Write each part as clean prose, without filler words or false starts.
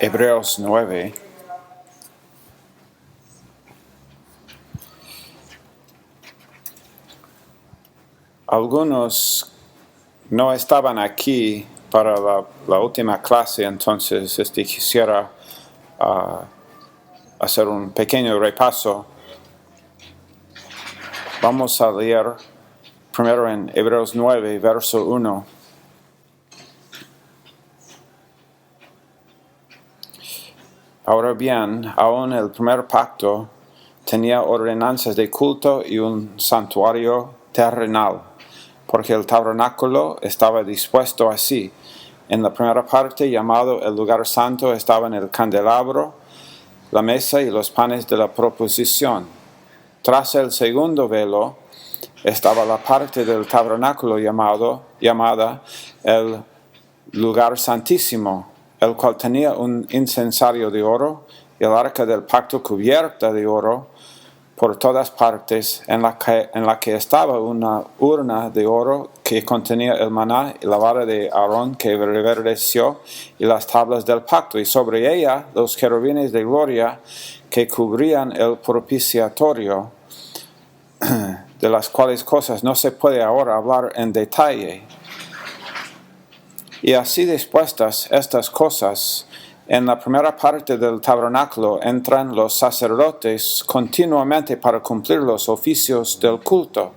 Hebreos 9. Algunos no estaban aquí para la última clase, entonces quisiera hacer un pequeño repaso. Vamos a leer primero en Hebreos 9, verso 1. Ahora bien, aún el primer pacto tenía ordenanzas de culto y un santuario terrenal, porque el tabernáculo estaba dispuesto así. En la primera parte, llamado el lugar santo, estaban el candelabro, la mesa y los panes de la proposición. Tras el segundo velo estaba la parte del tabernáculo llamada el lugar santísimo, el cual tenía un incensario de oro y el arca del pacto cubierta de oro por todas partes, en la que estaba una urna de oro que contenía el maná y la vara de Aarón que reverdeció y las tablas del pacto, y sobre ella los querubines de gloria que cubrían el propiciatorio, de las cuales cosas no se puede ahora hablar en detalle. Y así dispuestas estas cosas, en la primera parte del tabernáculo entran los sacerdotes continuamente para cumplir los oficios del culto.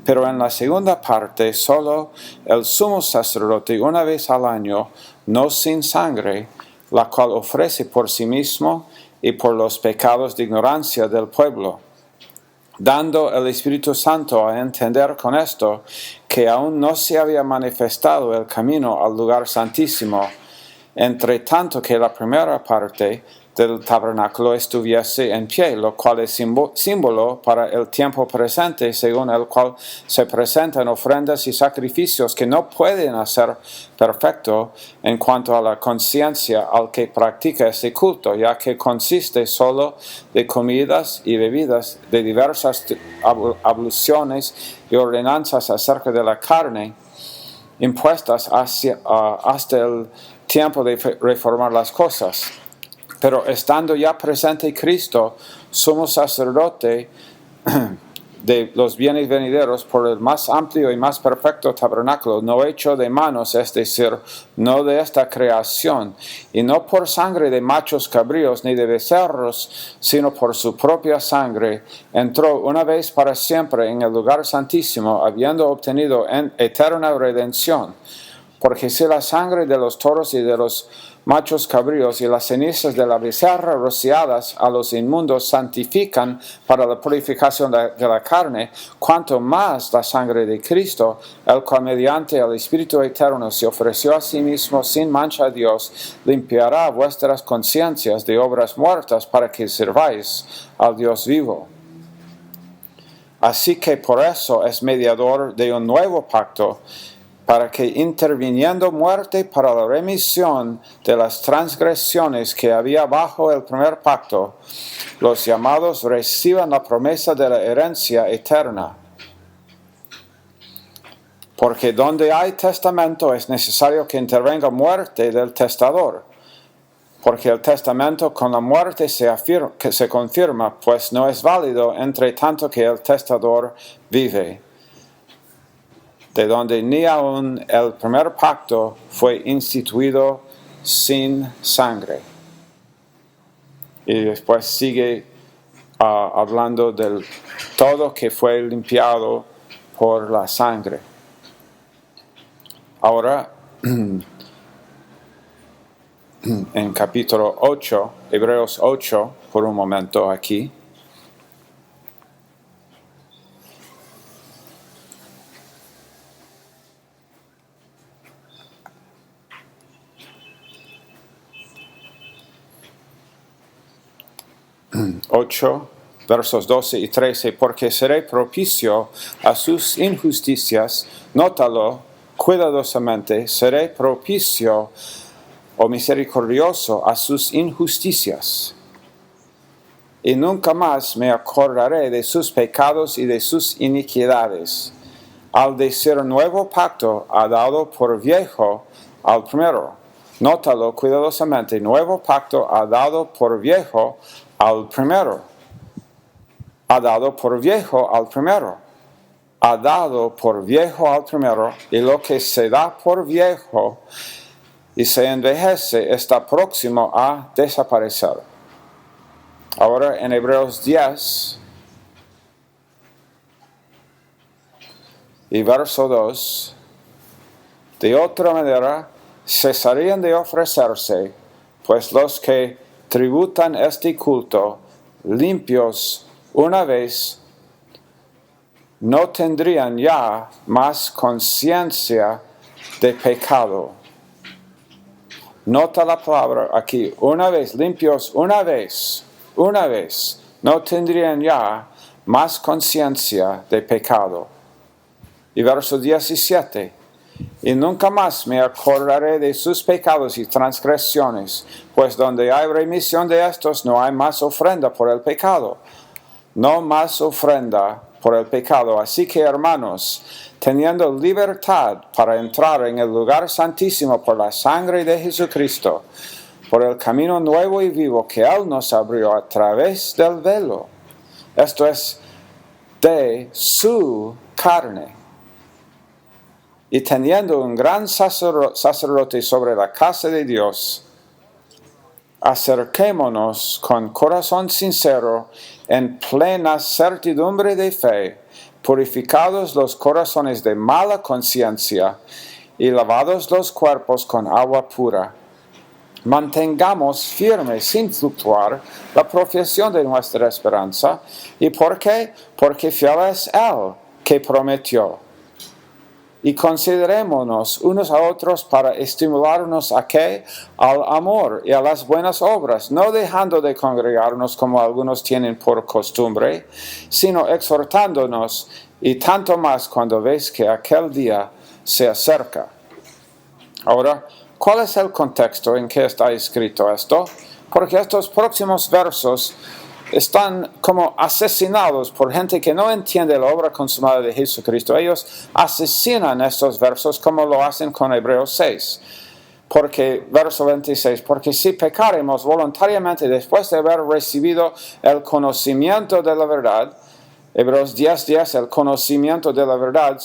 Pero en la segunda parte, solo el sumo sacerdote una vez al año, no sin sangre, la cual ofrece por sí mismo y por los pecados de ignorancia del pueblo, dando el Espíritu Santo a entender con esto que aún no se había manifestado el camino al lugar santísimo, entre tanto que la primera parte del tabernáculo estuviese en pie, lo cual es símbolo para el tiempo presente, según el cual se presentan ofrendas y sacrificios que no pueden hacer perfecto en cuanto a la conciencia al que practica ese culto, ya que consiste solo de comidas y bebidas, de diversas abluciones y ordenanzas acerca de la carne, impuestas hasta el tiempo de reformar las cosas. Pero estando ya presente Cristo, somos sacerdote de los bienes venideros por el más amplio y más perfecto tabernáculo, no hecho de manos, es decir, no de esta creación, y no por sangre de machos cabríos ni de becerros, sino por su propia sangre, entró una vez para siempre en el lugar santísimo, habiendo obtenido eterna redención. Porque si la sangre de los toros y de los machos cabríos y las cenizas de la becerra rociadas a los inmundos santifican para la purificación de la carne, cuanto más la sangre de Cristo, el cual mediante el Espíritu eterno se ofreció a sí mismo sin mancha a Dios, limpiará vuestras conciencias de obras muertas para que sirváis al Dios vivo. Así que por eso es mediador de un nuevo pacto, para que interviniendo muerte para la remisión de las transgresiones que había bajo el primer pacto, los llamados reciban la promesa de la herencia eterna. Porque donde hay testamento es necesario que intervenga muerte del testador, porque el testamento con la muerte se confirma, pues no es válido entre tanto que el testador vive, de donde ni aun el primer pacto fue instituido sin sangre. Y después sigue hablando del todo que fue limpiado por la sangre. Ahora, en capítulo 8, Hebreos 8, por un momento aquí. Versos 12 y 13, porque seré propicio a sus injusticias, nótalo cuidadosamente, seré propicio o misericordioso a sus injusticias, y nunca más me acordaré de sus pecados y de sus iniquidades. Al decir nuevo pacto, ha dado por viejo al primero. Nótalo cuidadosamente. Nuevo pacto ha dado por viejo al primero. Ha dado por viejo al primero. Ha dado por viejo al primero. Y lo que se da por viejo y se envejece está próximo a desaparecer. Ahora en Hebreos 10 y verso 2, de otra manera cesarían de ofrecerse, pues los que tributan este culto, limpios una vez, no tendrían ya más conciencia de pecado. Nota la palabra aquí, una vez, limpios una vez, no tendrían ya más conciencia de pecado. Y verso 17, y nunca más me acordaré de sus pecados y transgresiones, pues donde hay remisión de estos no hay más ofrenda por el pecado. No más ofrenda por el pecado. Así que, hermanos, teniendo libertad para entrar en el lugar santísimo por la sangre de Jesucristo, por el camino nuevo y vivo que Él nos abrió a través del velo, esto es, de su carne, y teniendo un gran sacerdote sobre la casa de Dios, acerquémonos con corazón sincero, en plena certidumbre de fe, purificados los corazones de mala conciencia y lavados los cuerpos con agua pura. Mantengamos firme, sin fluctuar, la profesión de nuestra esperanza. ¿Y por qué? Porque fiel es Él que prometió. Y considerémonos unos a otros para estimularnos ¿a qué? Al amor y a las buenas obras, no dejando de congregarnos como algunos tienen por costumbre, sino exhortándonos, y tanto más cuando ves que aquel día se acerca. Ahora, ¿cuál es el contexto en que está escrito esto? Porque estos próximos versos están como asesinados por gente que no entiende la obra consumada de Jesucristo. Ellos asesinan estos versos como lo hacen con Hebreos 6. Porque, verso 26, porque si pecaremos voluntariamente después de haber recibido el conocimiento de la verdad, Hebreos 10:10, el conocimiento de la verdad,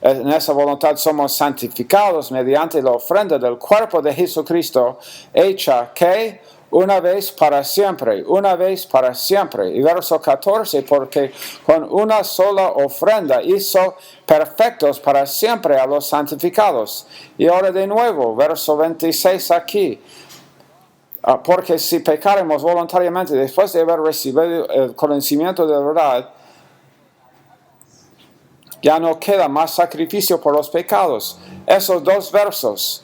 en esa voluntad somos santificados mediante la ofrenda del cuerpo de Jesucristo, hecha que una vez para siempre. Y verso 14, porque con una sola ofrenda hizo perfectos para siempre a los santificados. Y ahora de nuevo, verso 26 aquí. Porque si pecaremos voluntariamente después de haber recibido el conocimiento de la verdad, ya no queda más sacrificio por los pecados. Esos dos versos,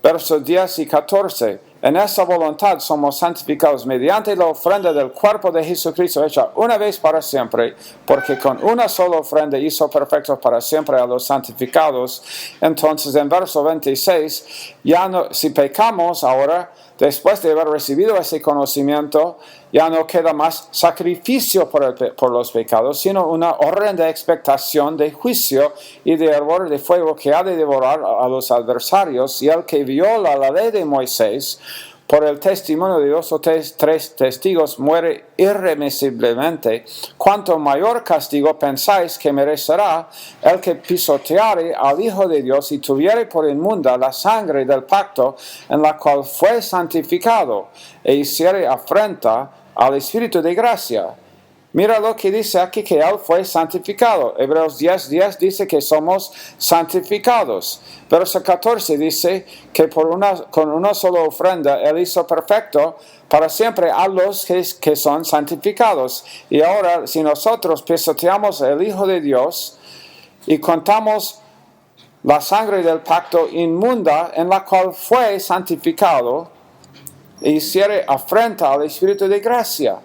versos 10 y 14, en esa voluntad somos santificados mediante la ofrenda del cuerpo de Jesucristo hecha una vez para siempre, porque con una sola ofrenda hizo perfectos para siempre a los santificados. Entonces en verso 26, ya no, si pecamos ahora, después de haber recibido ese conocimiento, ya no queda más sacrificio por los pecados, sino una horrenda expectación de juicio y de hervor de fuego que ha de devorar a los adversarios, y el que viola la ley de Moisés por el testimonio de 2 o 3 testigos muere irremisiblemente. Cuanto mayor castigo pensáis que merecerá el que pisoteare al Hijo de Dios y tuviere por inmunda la sangre del pacto en la cual fue santificado, e hiciere afrenta al Espíritu de gracia. Mira lo que dice aquí, que Él fue santificado. Hebreos 10:10 dice que somos santificados. Verso 14 dice que con una sola ofrenda Él hizo perfecto para siempre a los que son santificados. Y ahora, si nosotros pisoteamos el Hijo de Dios y contamos la sangre del pacto inmunda en la cual fue santificado, e hiciere afrenta al Espíritu de gracia.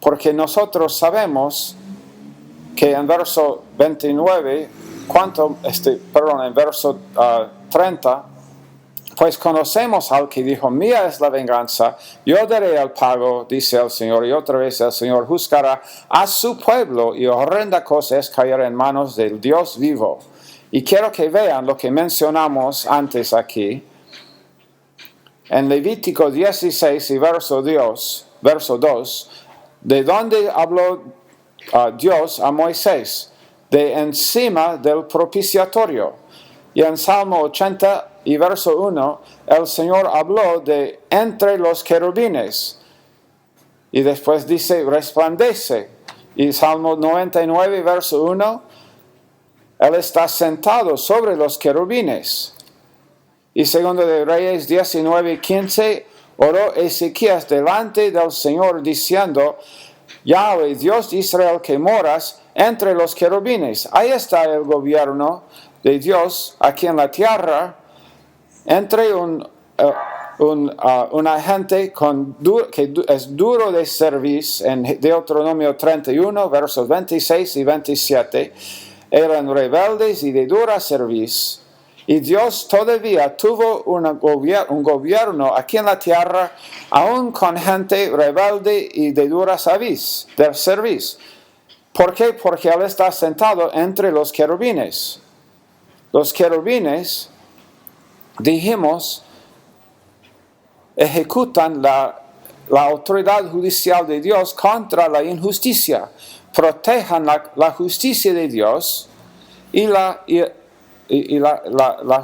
Porque nosotros sabemos que en verso 29, en verso 30, pues conocemos al que dijo, mía es la venganza, yo daré el pago, dice el Señor, y otra vez el Señor juzgará a su pueblo, y horrenda cosa es caer en manos del Dios vivo. Y quiero que vean lo que mencionamos antes aquí. En Levítico 16 y verso 2, de donde habló Dios a Moisés, de encima del propiciatorio. Y en Salmo 80 y verso 1, el Señor habló de entre los querubines. Y después dice, resplandece. Y Salmo 99 verso 1, Él está sentado sobre los querubines. Y segundo de Reyes 19:15, oró Ezequías delante del Señor diciendo, Yahweh, Dios de Israel, que moras entre los querubines. Ahí está el gobierno de Dios aquí en la tierra, entre un agente que es duro de servir. En Deuteronomio 31, versos 26 y 27, eran rebeldes y de dura serviz. Y Dios todavía tuvo un gobierno aquí en la tierra, aún con gente rebelde y de dura serviz. ¿Por qué? Porque Él está sentado entre los querubines. Los querubines, dijimos, ejecutan la autoridad judicial de Dios contra la injusticia. Protejan la justicia de Dios y la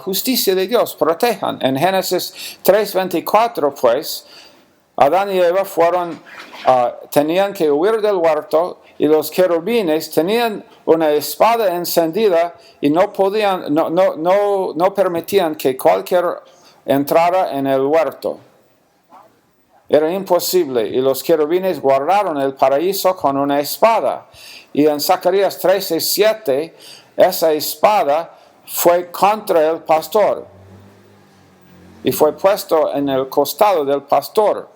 justicia de Dios protejan. En Génesis 3:24, pues, Adán y Eva tenían que huir del huerto, y los querubines tenían una espada encendida y no permitían que cualquiera entrara en el huerto. Era imposible, y los querubines guardaron el paraíso con una espada. Y en Zacarías 13:7, esa espada fue contra el pastor y fue puesto en el costado del pastor.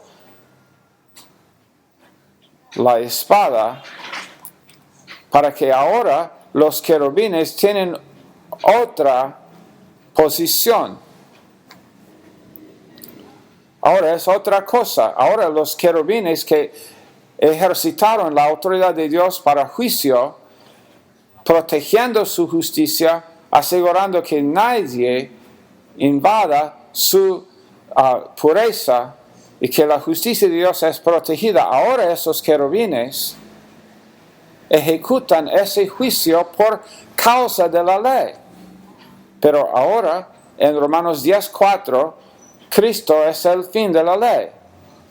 La espada, para que ahora los querubines tienen otra posición. Ahora es otra cosa. Ahora los querubines que ejercitaron la autoridad de Dios para juicio, protegiendo su justicia, asegurando que nadie invada su pureza y que la justicia de Dios es protegida. Ahora esos querubines ejecutan ese juicio por causa de la ley. Pero ahora, en Romanos 10:4, Cristo es el fin de la ley.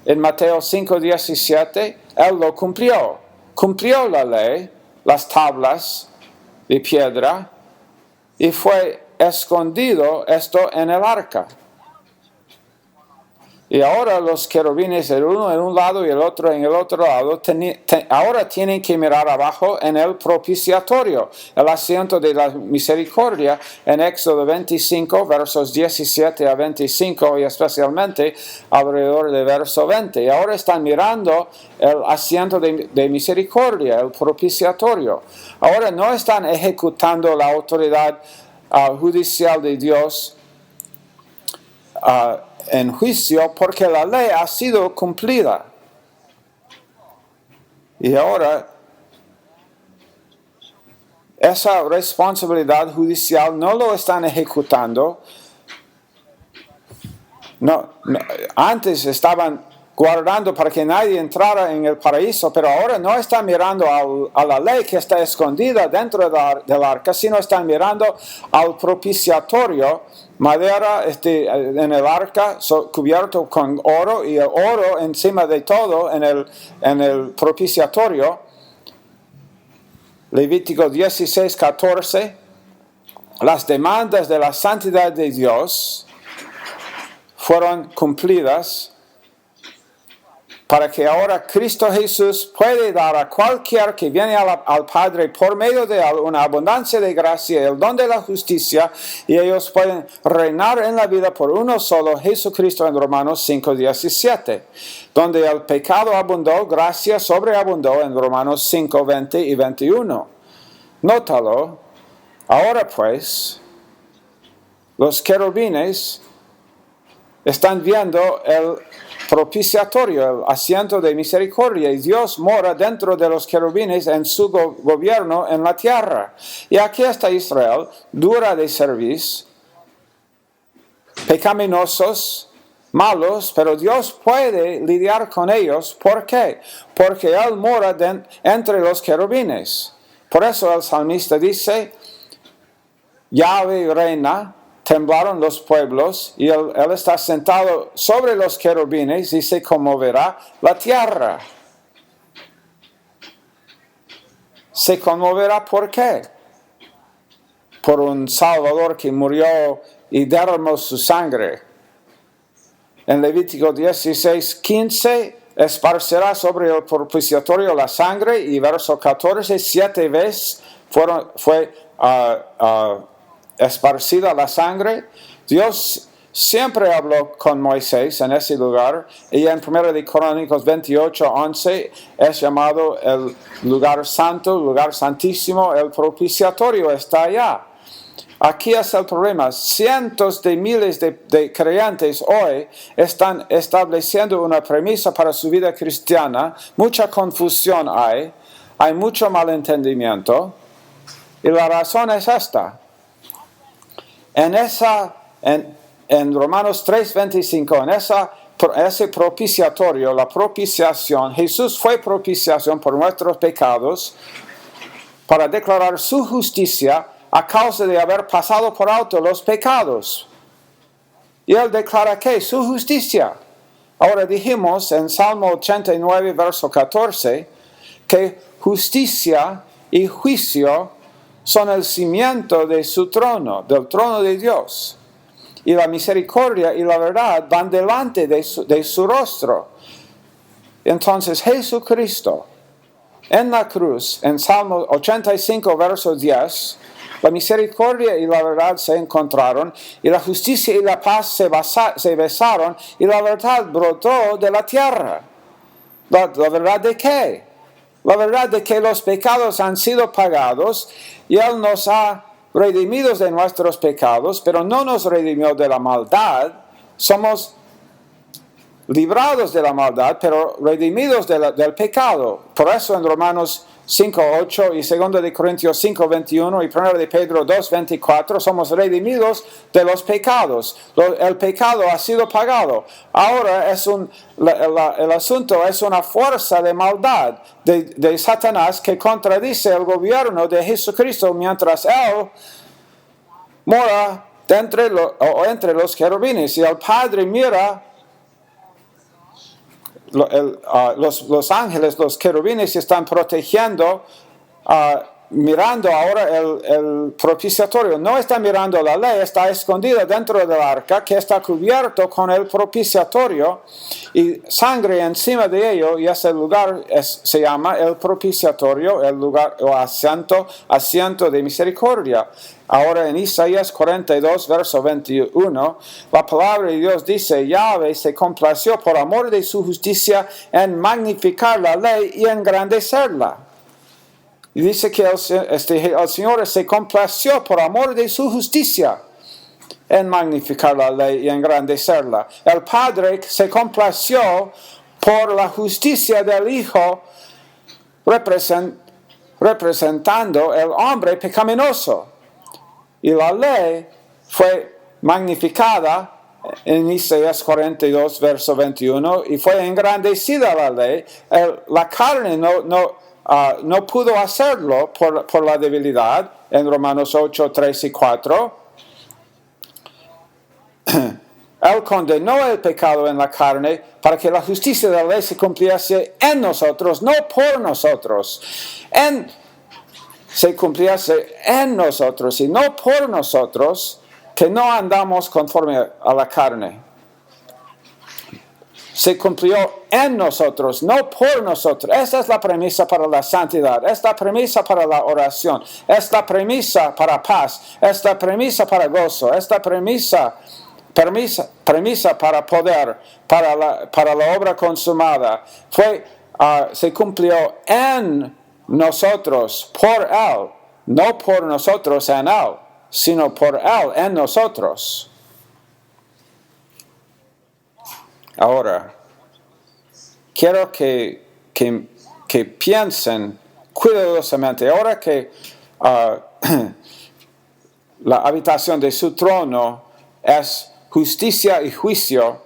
En Mateo 5:17, Él lo cumplió. Cumplió la ley, las tablas de piedra, y fue escondido esto en el arca. Y ahora los querubines, el uno en un lado y el otro en el otro lado, ahora tienen que mirar abajo en el propiciatorio, el asiento de la misericordia, en Éxodo 25, versos 17 a 25, y especialmente alrededor del verso 20. Y ahora están mirando el asiento de misericordia, el propiciatorio. Ahora no están ejecutando la autoridad judicial de Dios en juicio, porque la ley ha sido cumplida. Y ahora esa responsabilidad judicial no lo están ejecutando. Antes estaban guardando para que nadie entrara en el paraíso, pero ahora no están mirando a la ley que está escondida dentro del arca, sino están mirando al propiciatorio, madera en el arca, cubierto con oro, y el oro encima de todo en el propiciatorio. Levítico 16:14, las demandas de la santidad de Dios fueron cumplidas, para que ahora Cristo Jesús puede dar a cualquier que viene al Padre por medio de él una abundancia de gracia, el don de la justicia, y ellos pueden reinar en la vida por uno solo, Jesucristo, en Romanos 5:17. Donde el pecado abundó, gracia sobreabundó, en Romanos 5:20 y 21. Nótalo. Ahora pues, los querubines están viendo propiciatorio, el asiento de misericordia, y Dios mora dentro de los querubines en su gobierno en la tierra. Y aquí está Israel, dura de servicio, pecaminosos, malos, pero Dios puede lidiar con ellos. ¿Por qué? Porque Él mora entre los querubines. Por eso el salmista dice, Yahvé reina, temblaron los pueblos, y él está sentado sobre los querubines y se conmoverá la tierra. ¿Se conmoverá por qué? Por un Salvador que murió y derramó su sangre. En Levítico 16:15, esparcerá sobre el propiciatorio la sangre, y verso 14, 7 veces fue esparcida la sangre. Dios siempre habló con Moisés en ese lugar, y en 1 de Crónicas 28:11 es llamado el lugar santo, lugar santísimo. El propiciatorio está allá. Aquí es el problema. Cientos de miles de creyentes hoy están estableciendo una premisa para su vida cristiana. Mucha confusión hay mucho malentendimiento, y la razón es esta. En Romanos 3:25, en ese propiciatorio, la propiciación, Jesús fue propiciación por nuestros pecados para declarar su justicia a causa de haber pasado por alto los pecados. Y Él declara que su justicia. Ahora dijimos en Salmo 89, verso 14, que justicia y juicio son el cimiento de su trono, del trono de Dios. Y la misericordia y la verdad van delante de su rostro. Entonces Jesucristo, en la cruz, en Salmo 85, verso 10, la misericordia y la verdad se encontraron, y la justicia y la paz se besaron, y la verdad brotó de la tierra. ¿La verdad de qué? La verdad de que los pecados han sido pagados, y Él nos ha redimidos de nuestros pecados, pero no nos redimió de la maldad. Somos librados de la maldad, pero redimidos del pecado. Por eso en Romanos 5:8 y 2 de Corintios 5:21 y 1 de Pedro 2:24 somos redimidos de los pecados. El pecado ha sido pagado. Ahora el asunto es una fuerza de maldad de Satanás que contradice el gobierno de Jesucristo mientras Él mora entre los querubines, y el Padre mira. Los ángeles, los querubines están protegiendo, mirando ahora el propiciatorio. No está mirando la ley, está escondida dentro del arca, que está cubierto con el propiciatorio y sangre encima de ello, y ese lugar se llama el propiciatorio, el lugar o asiento de misericordia. Ahora en Isaías 42, verso 21, la palabra de Dios dice, Yahvé se complació por amor de su justicia en magnificar la ley y engrandecerla. Y dice que el Señor se complació por amor de su justicia en magnificar la ley y engrandecerla. El Padre se complació por la justicia del Hijo, representando el hombre pecaminoso. Y la ley fue magnificada en Isaías 42, verso 21, y fue engrandecida la ley. La carne no pudo hacerlo por la debilidad, en Romanos 8, 3 y 4. Él condenó el pecado en la carne para que la justicia de la ley se cumpliese en nosotros, no por nosotros. Se cumpliese en nosotros y no por nosotros, que no andamos conforme a la carne. Se cumplió en nosotros, no por nosotros. Esta es la premisa para la santidad, esta premisa para la oración, esta premisa para paz, esta premisa para gozo, esta premisa para poder, para la obra consumada. Se cumplió en nosotros, por Él, no por nosotros en Él, sino por Él en nosotros. Ahora, quiero que piensen cuidadosamente. Ahora que la habitación de su trono es justicia y juicio,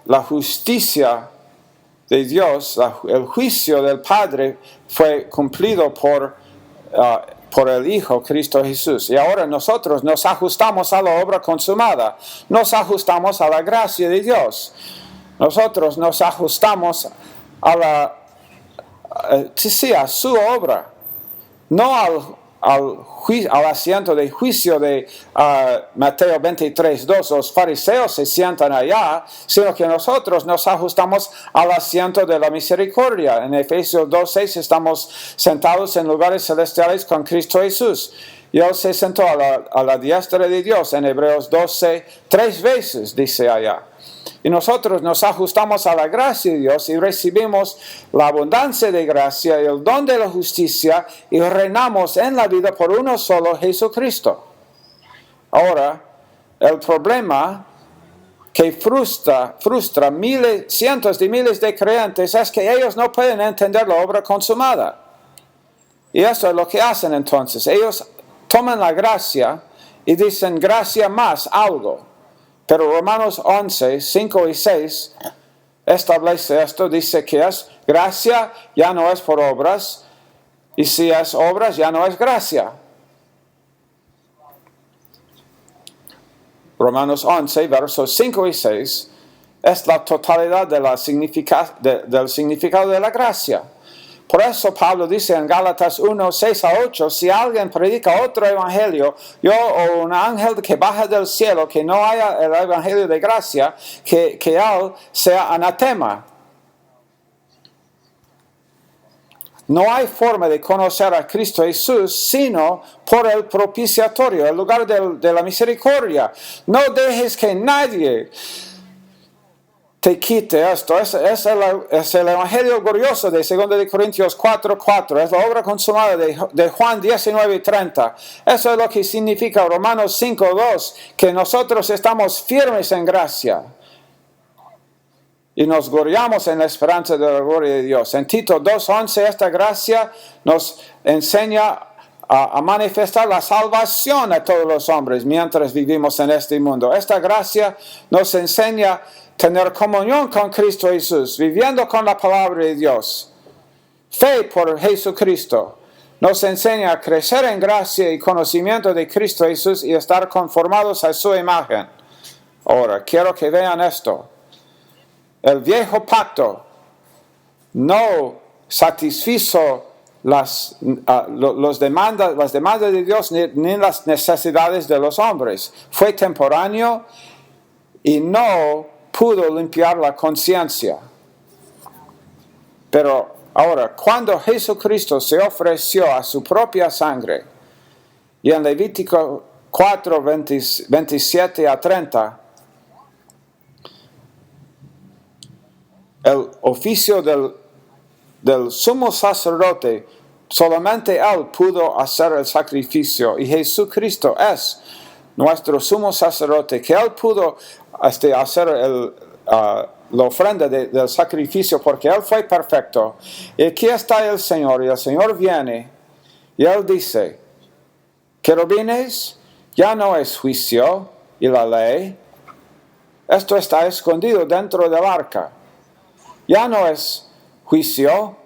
la justicia de Dios, el juicio del Padre fue cumplido por el Hijo, Cristo Jesús. Y ahora nosotros nos ajustamos a la obra consumada, nos ajustamos a la gracia de Dios. Nosotros nos ajustamos a su obra, no al asiento de juicio de Mateo 23:2. Los fariseos se sientan allá, sino que nosotros nos ajustamos al asiento de la misericordia. En Efesios 2:6 estamos sentados en lugares celestiales con Cristo Jesús. Y Él se sentó a la diestra de Dios. En Hebreos 12, 3 veces dice allá. Y nosotros nos ajustamos a la gracia de Dios y recibimos la abundancia de gracia y el don de la justicia y reinamos en la vida por uno solo, Jesucristo. Ahora, el problema que frustra cientos de miles de creyentes es que ellos no pueden entender la obra consumada. Y eso es lo que hacen entonces. Ellos toman la gracia y dicen gracia más algo. Pero Romanos 11, 5 y 6 establece esto, dice que es gracia, ya no es por obras, y si es obras, ya no es gracia. Romanos 11, versos 5 y 6 es la totalidad del significado de la gracia. Por eso Pablo dice en Gálatas 1, 6 a 8, si alguien predica otro evangelio, yo o un ángel que baja del cielo, que no haya el evangelio de gracia, que él sea anatema. No hay forma de conocer a Cristo Jesús sino por el propiciatorio, el lugar de la misericordia. No dejes que nadie te quite esto. Es el evangelio glorioso de 2 Corintios 4:4. Es la obra consumada de Juan 19:30. Eso es lo que significa Romanos 5:2, que nosotros estamos firmes en gracia y nos gloriamos en la esperanza de la gloria de Dios. En Tito 2:11 esta gracia nos enseña a manifestar la salvación a todos los hombres mientras vivimos en este mundo. Esta gracia nos enseña tener comunión con Cristo Jesús, viviendo con la palabra de Dios. Fe por Jesucristo nos enseña a crecer en gracia y conocimiento de Cristo Jesús y estar conformados a su imagen. Ahora, quiero que vean esto. El viejo pacto no satisfizo las demandas de Dios ni las necesidades de los hombres. Fue temporáneo y no pudo limpiar la conciencia. Pero ahora, cuando Jesucristo se ofreció a su propia sangre, y en Levítico 4, 27 a 30, el oficio del sumo sacerdote, solamente Él pudo hacer el sacrificio, y Jesucristo es nuestro sumo sacerdote, que Él pudo hacer la ofrenda del sacrificio, porque Él fue perfecto. Y aquí está el Señor, y el Señor viene, y Él dice, querubines, ya no es juicio y la ley, esto está escondido dentro del arca. Ya no es juicio,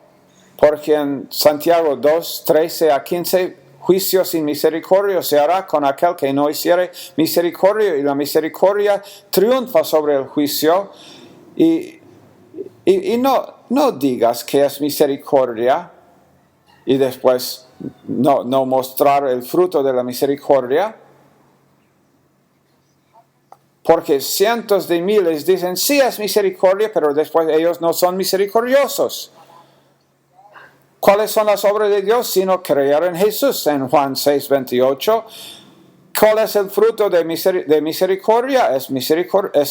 porque en Santiago 2, 13 a 15, juicio sin misericordia se hará con aquel que no hiciere misericordia, y la misericordia triunfa sobre el juicio. Y no digas que es misericordia y después no mostrar el fruto de la misericordia, porque cientos de miles dicen sí es misericordia, pero después ellos no son misericordiosos. ¿Cuáles son las obras de Dios? Sino creer en Jesús. En Juan 6:28, ¿cuál es el fruto de misericordia? Es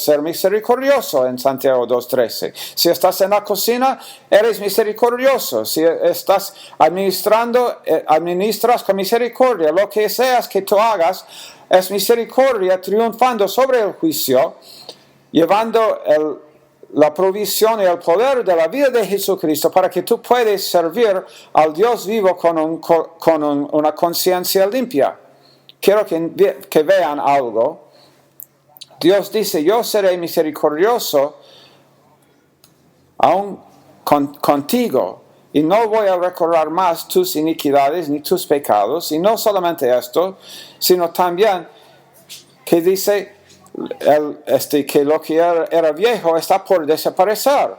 ser misericordioso. En Santiago 2:13. Si estás en la cocina, eres misericordioso. Si estás administras con misericordia. Lo que seas que tú hagas es misericordia triunfando sobre el juicio. llevando la provisión y el poder de la vida de Jesucristo para que tú puedas servir al Dios vivo con una conciencia limpia. Quiero que vean algo. Dios dice, yo seré misericordioso aún contigo, y no voy a recordar más tus iniquidades ni tus pecados. Y no solamente esto, sino también que dice que lo que era viejo está por desaparecer.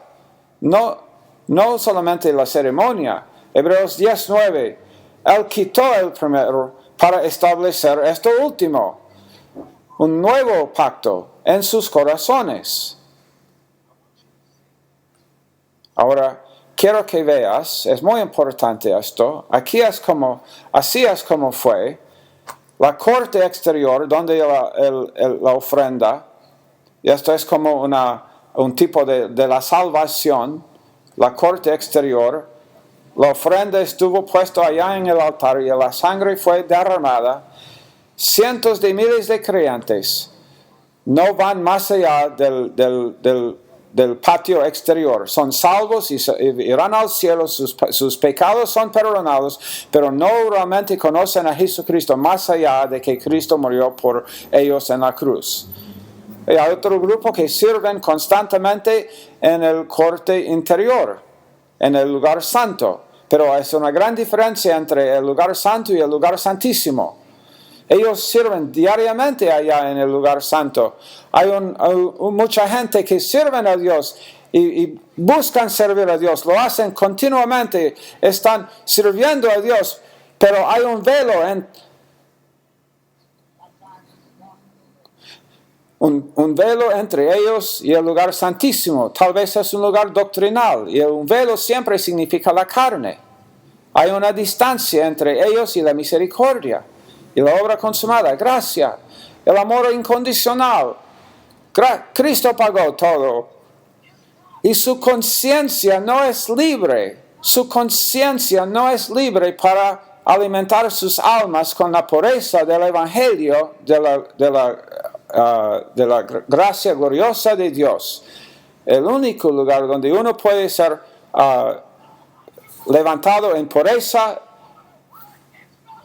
No solamente la ceremonia. Hebreos 10:9. Él quitó el primero para establecer esto último, un nuevo pacto en sus corazones. Ahora, quiero que veas, es muy importante esto. Así es como fue la corte exterior, donde la ofrenda, y esto es como un tipo de la salvación, la corte exterior. La ofrenda estuvo puesta allá en el altar y la sangre fue derramada. Cientos de miles de creyentes no van más allá del patio exterior. Son salvos y irán al cielo, sus pecados son perdonados, pero no realmente conocen a Jesucristo más allá de que Cristo murió por ellos en la cruz. Y hay otro grupo que sirven constantemente en el corte interior, en el lugar santo, pero es una gran diferencia entre el lugar santo y el lugar santísimo. Ellos sirven diariamente allá en el lugar santo. Hay mucha gente que sirven a Dios y buscan servir a Dios. Lo hacen continuamente. Están sirviendo a Dios. Pero hay un velo un velo entre ellos y el lugar santísimo. Tal vez es un lugar doctrinal. Y un velo siempre significa la carne. Hay una distancia entre ellos y la misericordia. Y la obra consumada, gracia, el amor incondicional. Cristo pagó todo. Y su conciencia no es libre. Su conciencia no es libre para alimentar sus almas con la pureza del Evangelio, de la gracia gloriosa de Dios. El único lugar donde uno puede ser levantado en pureza,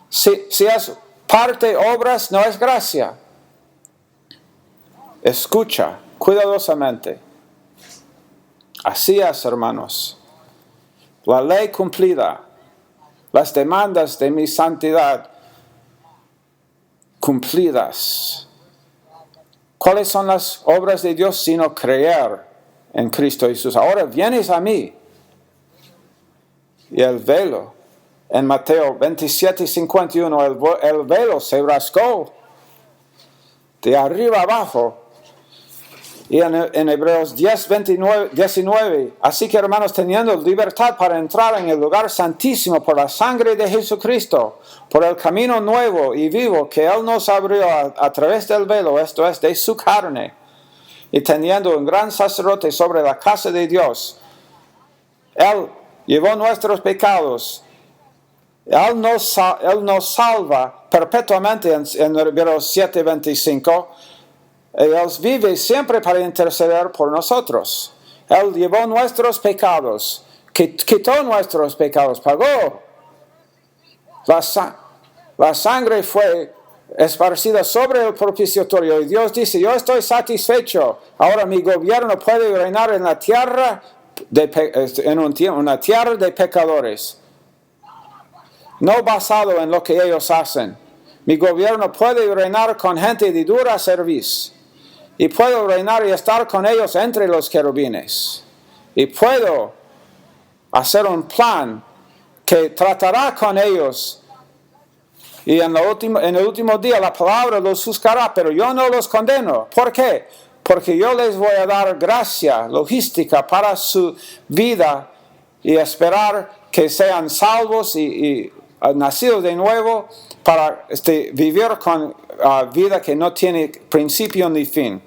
si es parte obras, no es gracia. Escucha cuidadosamente. Así es, hermanos. La ley cumplida, las demandas de mi santidad cumplidas. ¿Cuáles son las obras de Dios sino creer en Cristo Jesús? Ahora vienes a mí. Y el velo. En Mateo 27:51, el velo se rasgó de arriba abajo. Y en Hebreos 10:19, así que hermanos, teniendo libertad para entrar en el lugar santísimo por la sangre de Jesucristo, por el camino nuevo y vivo que Él nos abrió a través del velo, esto es, de su carne, y teniendo un gran sacerdote sobre la casa de Dios, Él llevó nuestros pecados. Él nos salva perpetuamente en Hebreos 7:25. Él vive siempre para interceder por nosotros. Él llevó nuestros pecados, quitó nuestros pecados, pagó. La sangre fue esparcida sobre el propiciatorio y Dios dice, yo estoy satisfecho. Ahora mi gobierno puede reinar en la tierra, una tierra de pecadores. No basado en lo que ellos hacen. Mi gobierno puede reinar con gente de dura servicio. Y puedo reinar y estar con ellos entre los querubines. Y puedo hacer un plan que tratará con ellos. Y en el último día la palabra los juzgará, pero yo no los condeno. ¿Por qué? Porque yo les voy a dar gracia, logística para su vida y esperar que sean salvos y nacidos de nuevo para vivir con vida que no tiene principio ni fin.